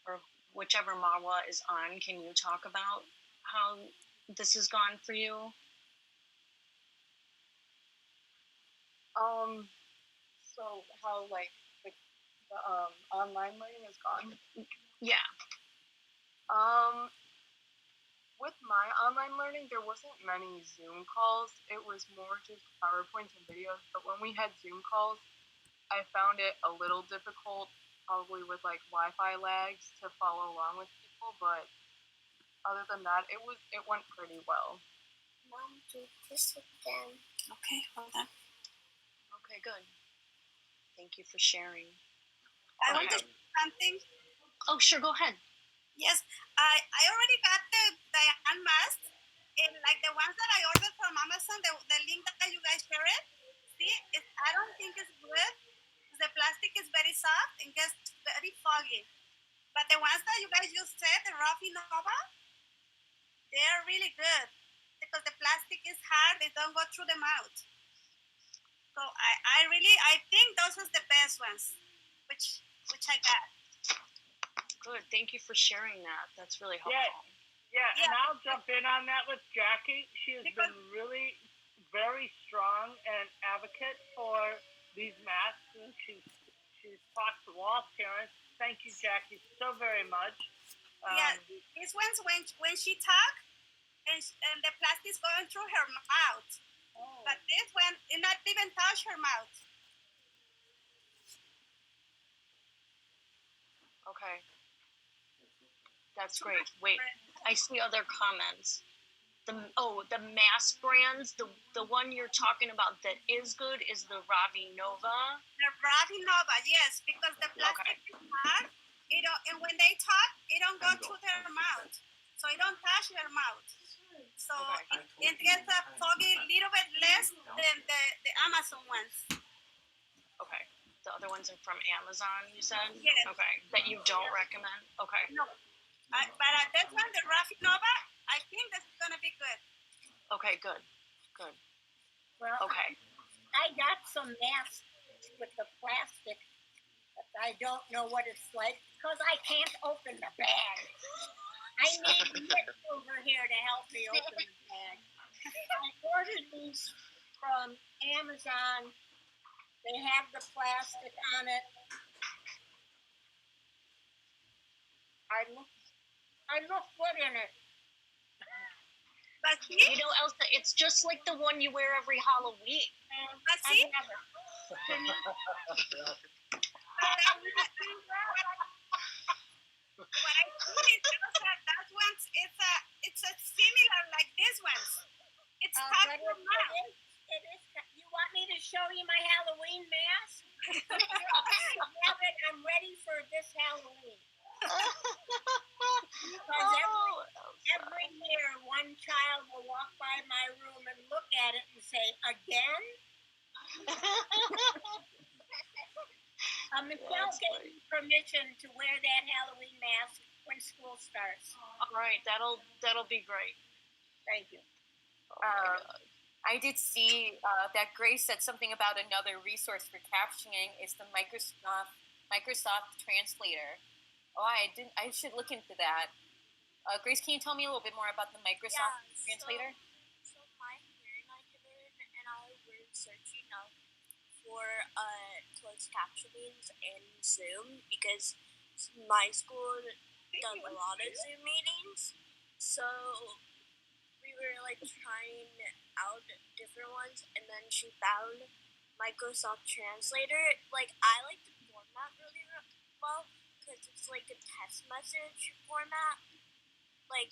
or whichever Marwa is on, can you talk about how this has gone for you? So how like the online learning is gone? Yeah. With my online learning, there wasn't many Zoom calls. It was more just PowerPoints and videos. But when we had Zoom calls, I found it a little difficult, probably with like Wi-Fi lags, to follow along with people. But other than that, it went pretty well. Mom, do this again. Okay, hold on. Okay, good. Thank you for sharing. I want to say something. Oh, sure, go ahead. Yes, I already got the hand mask, and like the ones that I ordered from Amazon, the link that you guys shared. See, I don't think it's good. The plastic is very soft and gets very foggy. But the ones that you guys just said, the Rafi Nova, they are really good because the plastic is hard; they don't go through the mouth. So I think those are the best ones, which I got. Good. Thank you for sharing that. That's really helpful. Yeah, and I'll jump in on that with Jackie. She has been really very strong and advocate for these masks, and she's talked to all parents. Thank you, Jackie, so very much. These ones when she talk and the plastic's going through her mouth. Oh. But this one, it not even touch her mouth. Okay. That's great. Wait, I see other comments. The mask brands, the one you're talking about that is good is the Ravi Nova. The Ravi Nova, yes, because the plastic is hard. And when they talk, it don't go through their mouth, so it don't touch their mouth. So it gets a foggy little bit less than the Amazon ones. Okay. The other ones are from Amazon, you said? Yes. Okay. That you don't recommend? Okay. No. But this one, the Rafi Nova, I think that's going to be good. Okay, good. Good. Well, okay. I got some masks with the plastic, but I don't know what it's like because I can't open the bag. I need Nick over here to help me open the bag. I ordered these from Amazon. They have the plastic on it. I look good in it. But you know, Elsa, it's just like the one you wear every Halloween. But see? What I see is that ones, it's a similar like this ones. It's hard to mouth. It is. You want me to show you my Halloween mask? I'm ready for this Halloween. Because every year, one child will walk by my room and look at it and say, "Again?" Michelle gave me permission to wear that Halloween mask when school starts. All right, that'll be great. Thank you. I did see that Grace said something about another resource for captioning is the Microsoft Translator. Oh, I should look into that. Grace, can you tell me a little bit more about the Microsoft Translator? So my hearing itinerant and I were searching up for closed captionings in Zoom because my school does a lot of Zoom meetings. So we were like trying out different ones, and then she found Microsoft Translator. Like, I like the format really well because it's like a text message format. Like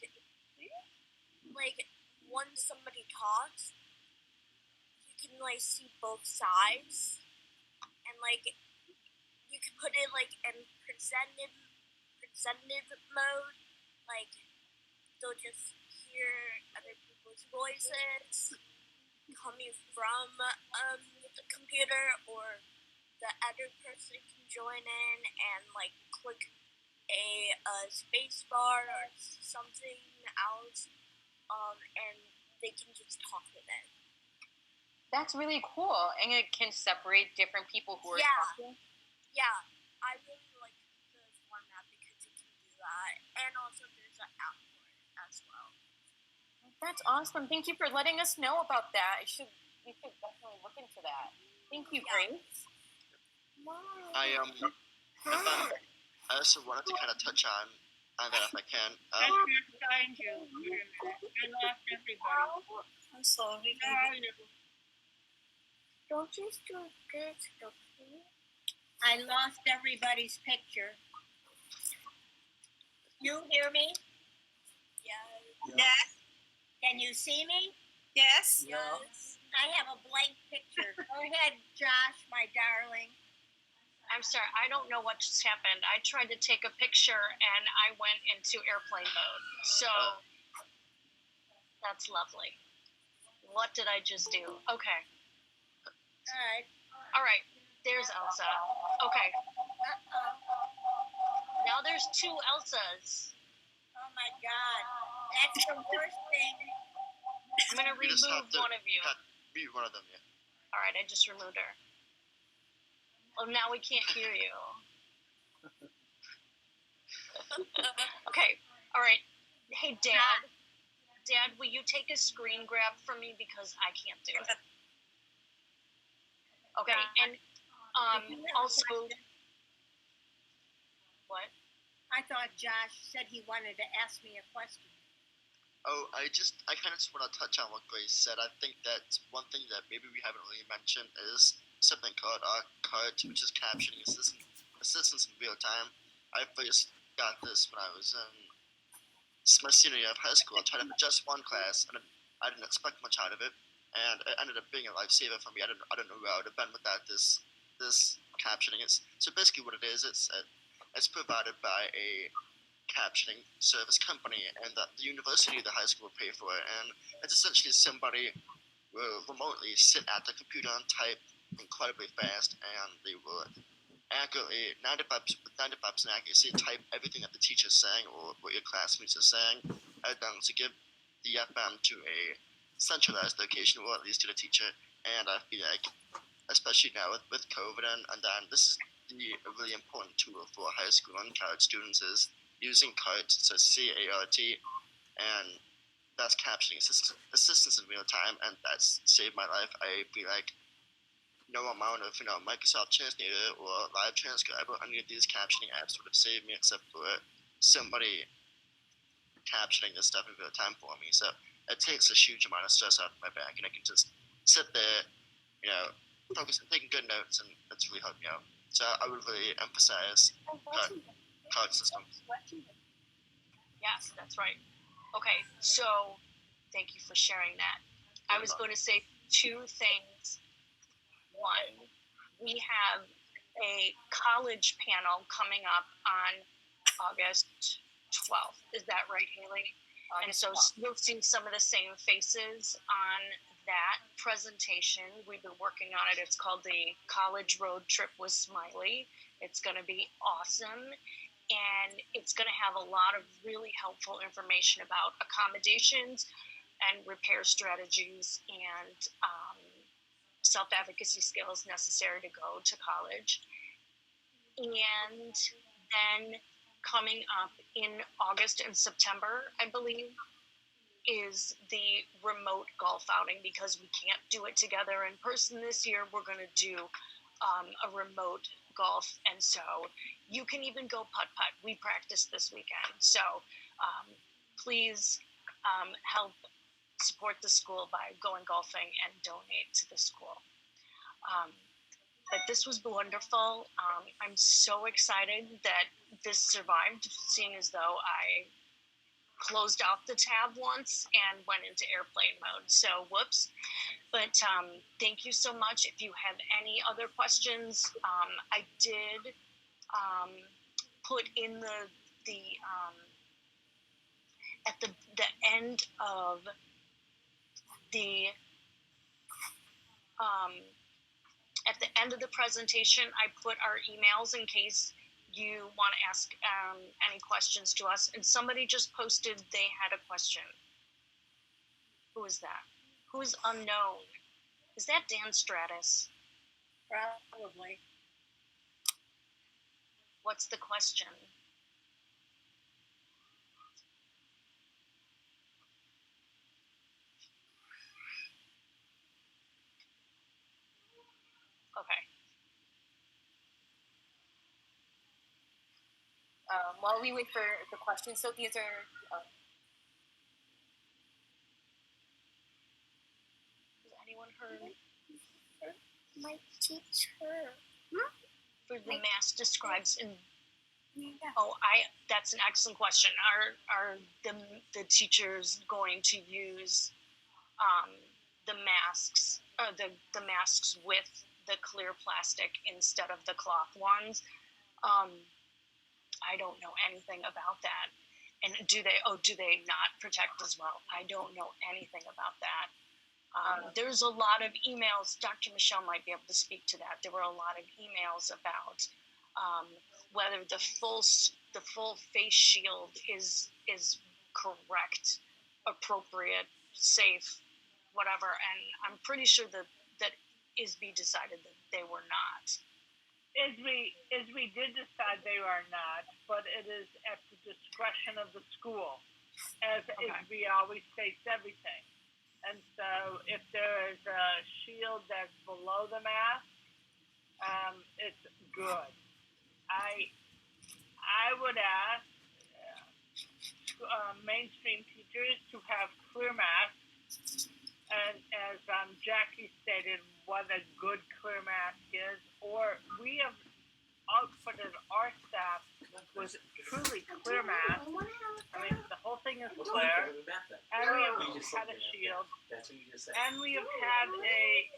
once somebody talks, you can like see both sides, and like you can put it like in presented mode. Like they'll just hear other people's voices coming from the computer, or the other person can join in and like click a space bar or something else, and they can just talk with it. That's really cool, and it can separate different people who are talking. Yeah, I really like the format because it can do that, and also there's an app for it as well. That's awesome. Thank you for letting us know about that. We should definitely look into that. Thank you, Grace. I also wanted to kind of touch on that if I can. I lost everybody. I'm sorry. How are you? Don't you do this, okay? I lost everybody's picture. You hear me? Yeah. Yes. Can you see me? Yes. Yes. I have a blank picture. Go ahead, Josh, my darling. I'm sorry, I don't know what just happened. I tried to take a picture and I went into airplane mode. So that's lovely. What did I just do? Okay. All right. All right. There's Elsa. Okay. Uh-oh. Now there's two Elsas. Oh, my God. That's the worst thing. I'm going to You just have remove to one of you. mute one of them, yeah. All right, I just removed her. Oh, now we can't hear you. Okay. All right. Hey, Dad. Dad, will you take a screen grab for me because I can't do it? Okay, and also, what? I thought Josh said he wanted to ask me a question. Oh, I kind of just want to touch on what Grace said. I think that one thing that maybe we haven't really mentioned is something called CART, which is captioning assistance in real time. I first got this when I was in my senior year of high school. I tried it for just one class, and I didn't expect much out of it, and it ended up being a lifesaver for me. I don't know where I would have been without this captioning. So basically what it is, it's provided by a captioning service company, and the university or the high school will pay for it, and it's essentially somebody will remotely sit at the computer and type incredibly fast, and they will accurately, 95% accuracy, type everything that the teacher is saying or what your classmates are saying, and then to give the FM to a centralized location, or at least to the teacher. And I feel like, especially now with COVID, and then this is a really important tool for high school and college students, is using CART, so CART, and that's captioning assistance in real time, and that's saved my life. I feel like no amount of Microsoft Translator or Live Transcribe or any of these captioning apps would have saved me, except for somebody captioning this stuff in real time for me. So it takes a huge amount of stress out of my back, and I can just sit there, focus on taking good notes, and that's really helped me out. So I would really emphasize CART systems. Yes, that's right. Okay, so thank you for sharing that. I was going to say two things. One, we have a college panel coming up on August 12th. Is that right, Haley? And so you'll see some of the same faces on that presentation. We've been working on it. It's called the College Road Trip with Smiley. It's going to be awesome. And it's going to have a lot of really helpful information about accommodations and repair strategies and self-advocacy skills necessary to go to college. And then coming up in August and September, I believe, is the remote golf outing, because we can't do it together in person this year. We're going to do a remote golf, and so you can even go putt-putt. We practiced this weekend, so please help support the school by going golfing and donate to the school. But this was wonderful. I'm so excited that this survived, seeing as though I closed off the tab once and went into airplane mode. So whoops. But thank you so much. If you have any other questions, I did put in at the end of the presentation, I put our emails in case you want to ask any questions to us. And somebody just posted they had a question. Who is that? Who is unknown? Is that Dan Stratus? Probably. What's the question? while we wait for the questions, so these are. Has anyone heard? My teacher. For the mask describes in. Yeah. Oh, that's an excellent question. Are the teachers going to use the masks or the masks with the clear plastic instead of the cloth ones? I don't know anything about that. And do they not protect as well? I don't know anything about that. There's a lot of emails. Dr. Michelle might be able to speak to that. There were a lot of emails about whether the full face shield is correct, appropriate, safe, whatever. And I'm pretty sure that ISB decided that they were not. ISB did decide they are not, but it is at the discretion of the school, as ISB always states everything. And so if there is a shield that's below the mask, it's good. I would ask mainstream teachers to have clear masks, and as Jackie stated, what a good clear mask is, or we have outfitted our staff with truly clear masks. I mean, the whole thing is clear, and we have had a shield, and we have had a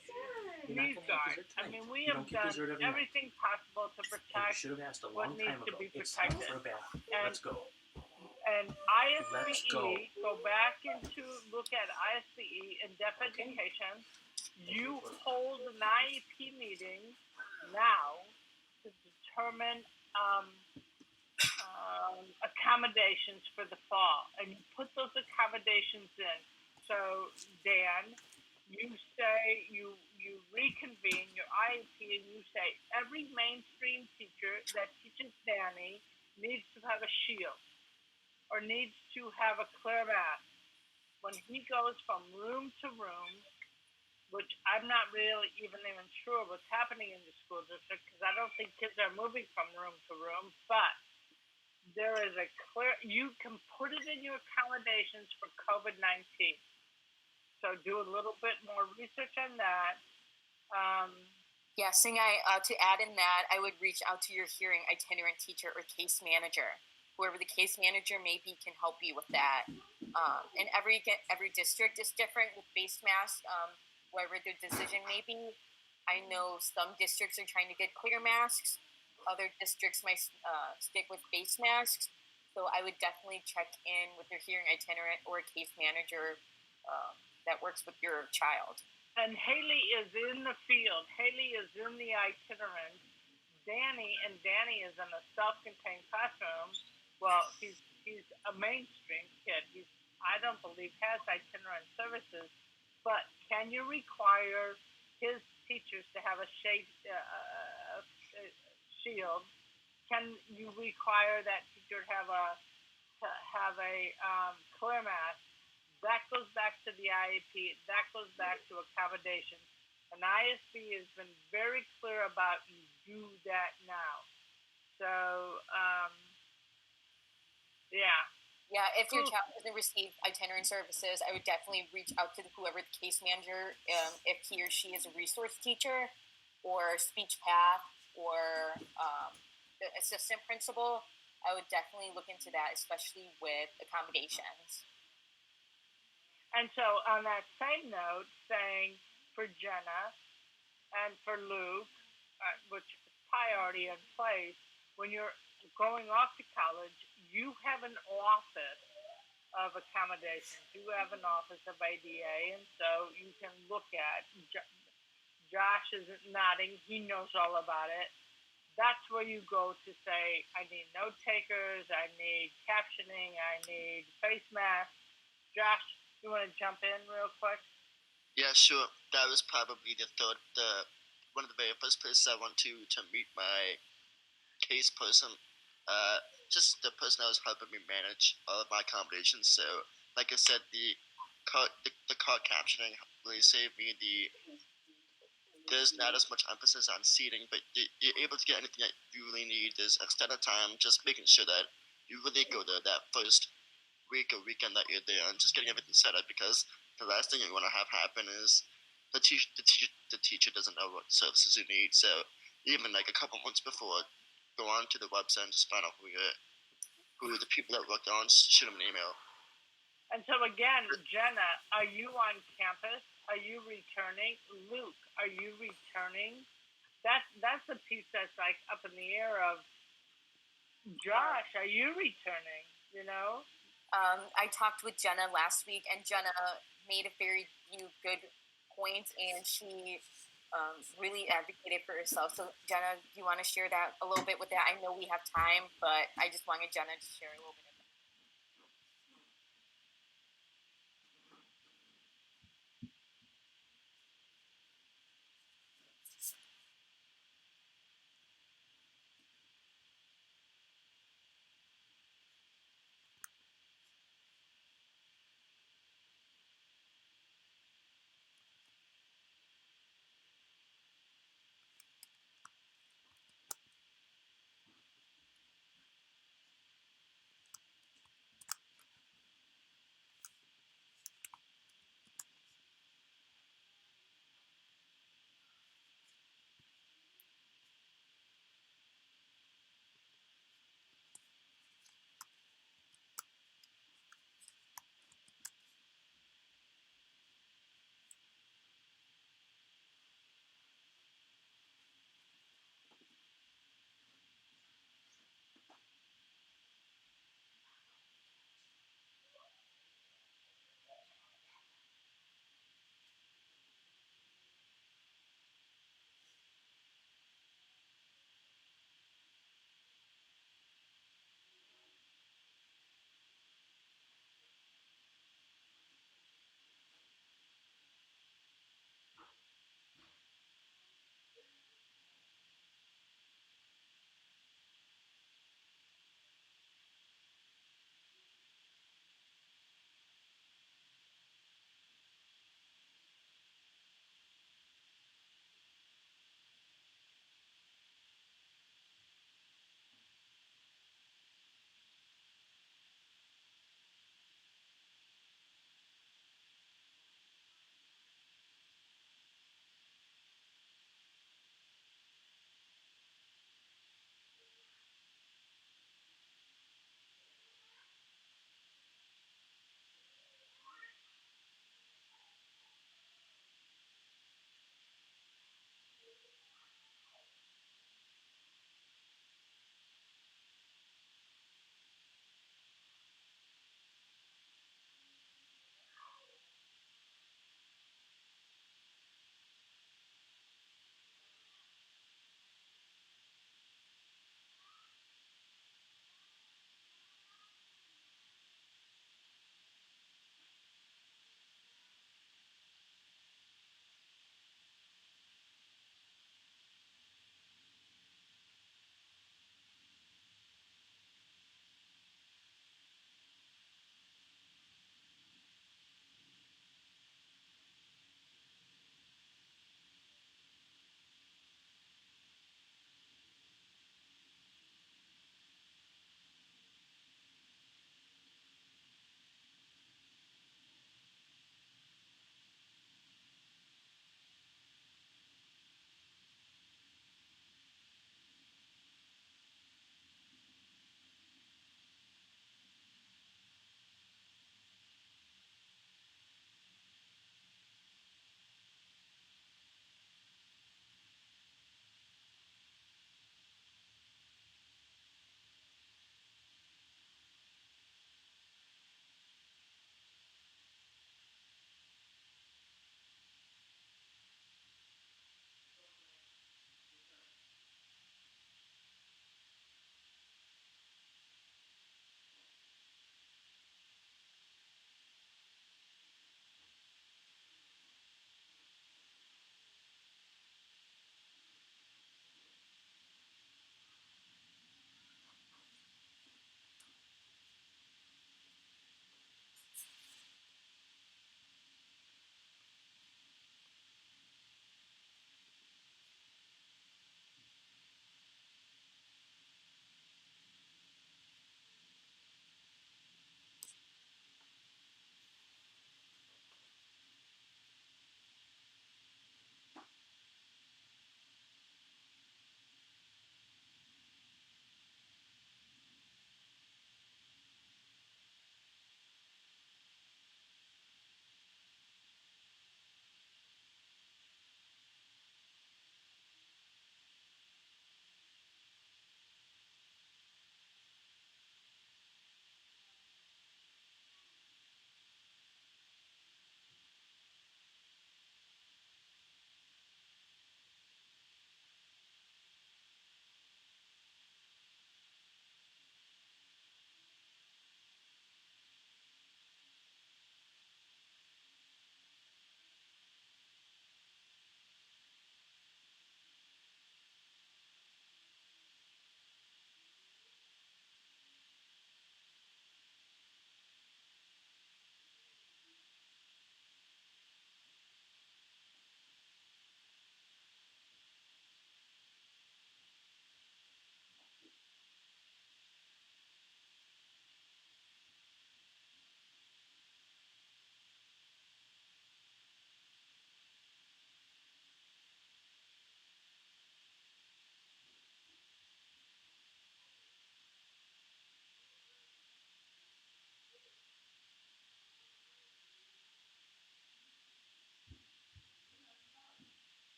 knees guard. I mean, we have done everything possible to protect what needs to be protected. And ISBE, go back into look at ISBE in deaf education. You hold an IEP meeting now to determine accommodations for the fall, and you put those accommodations in. So, Dan, you say you reconvene your IEP and you say every mainstream teacher that teaches Danny needs to have a shield or needs to have a clear mask when he goes from room to room, which I'm not really even sure what's happening in the school district because I don't think kids are moving from room to room, but there is a clear, you can put it in your accommodations for COVID-19. So do a little bit more research on that. Yes, and to add in that, I would reach out to your hearing itinerant teacher or case manager. Whoever the case manager may be can help you with that. And every district is different with face masks, whatever their decision may be. I know some districts are trying to get clear masks. Other districts might stick with face masks. So I would definitely check in with your hearing itinerant or a case manager that works with your child. And Haley is in the field. Haley is in the itinerant. Danny is in a self-contained classroom. Well, he's a mainstream kid. I don't believe has itinerant services. But can you require his teachers to have a shield? Can you require that teacher to have a clear mask? That goes back to the IEP. That goes back to accommodations. And ISB has been very clear about you do that now. So, yeah. Yeah, if your child doesn't receive itinerant services, I would definitely reach out to whoever the case manager, if he or she is a resource teacher or speech path or the assistant principal. I would definitely look into that, especially with accommodations. And so on that same note, saying for Jenna and for Luke, which is probably already in place, when you're going off to college, you have an office of accommodations. You have an office of ADA, and so you can look at, Josh is nodding, he knows all about it. That's where you go to say, I need note takers, I need captioning, I need face masks. Josh, you want to jump in real quick? Yeah, sure. That was probably one of the very first places I went to meet my case person. Just the person that was helping me manage all of my accommodations. So, like I said, the card captioning really saved me there's not as much emphasis on seating, but you're able to get anything that you really need. There's extended time, just making sure that you really go there that first week or weekend that you're there and just getting everything set up, because the last thing you want to have happen is the teacher doesn't know what services you need. So even like a couple months before, go on to the website and just find out who the people that worked on, shoot them an email. And so again, Jenna, are you on campus? Are you returning? Luke, are you returning? That's the piece that's like up in the air of, Josh, are you returning? You know? I talked with Jenna last week, and Jenna made a very few good points, and she really advocated for herself. So Jenna, do you want to share that a little bit with that? I know we have time, but I just wanted Jenna to share a little bit.